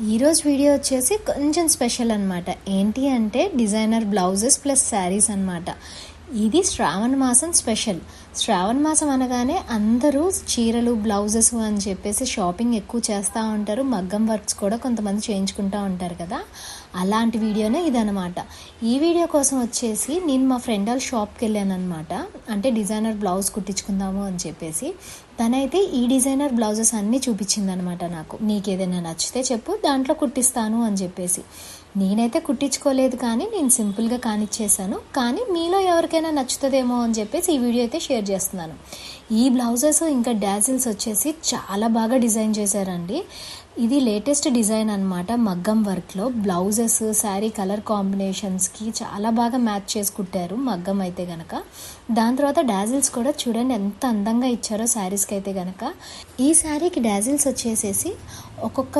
ఈరోజు వీడియో వచ్చేసి కొంచెం స్పెషల్ అనమాట. ఏంటి అంటే డిజైనర్ బ్లౌజెస్ ప్లస్ శారీస్ అనమాట. ఇది శ్రావణ మాసం స్పెషల్. శ్రావణ మాసం అనగానే అందరూ చీరలు బ్లౌజెస్ అని చెప్పేసి షాపింగ్ ఎక్కువ చేస్తూ ఉంటారు. మగ్గం వర్క్స్ కూడా కొంతమంది చేయించుకుంటూ ఉంటారు కదా. అలాంటి వీడియోనే ఇదనమాట. ఈ వీడియో కోసం వచ్చేసి నేను మా ఫ్రెండ్ వాళ్ళ షాప్కి వెళ్ళాను అనమాట. అంటే డిజైనర్ బ్లౌజ్ కుట్టించుకుందాము అని చెప్పేసి తనైతే ఈ డిజైనర్ బ్లౌజెస్ అన్నీ చూపించింది అనమాట. నాకు నీకు ఏదైనా నచ్చితే చెప్పు, దాంట్లో కుట్టిస్తాను అని చెప్పేసి. నేనైతే కుట్టించుకోలేదు, కానీ నేను సింపుల్గా కానిచ్చేసాను. కానీ మీలో ఎవరికైనా నచ్చుతుందేమో అని చెప్పేసి ఈ వీడియో అయితే షేర్ చేస్తున్నాను. ఈ బ్లౌజెస్ ఇంకా డాజిల్స్ వచ్చేసి చాలా బాగా డిజైన్ చేశారండి. ఇది లేటెస్ట్ డిజైన్ అనమాట. మగ్గం వర్క్లో బ్లౌజెస్ శారీ కలర్ కాంబినేషన్స్కి చాలా బాగా మ్యాచ్ చేసి కుట్టారు మగ్గం అయితే గనక. దాని తర్వాత డాజిల్స్ కూడా చూడండి ఎంత అందంగా ఇచ్చారో శారీస్కి అయితే గనక. ఈ శారీకి డాజిల్స్ వచ్చేసేసి ఒక్కొక్క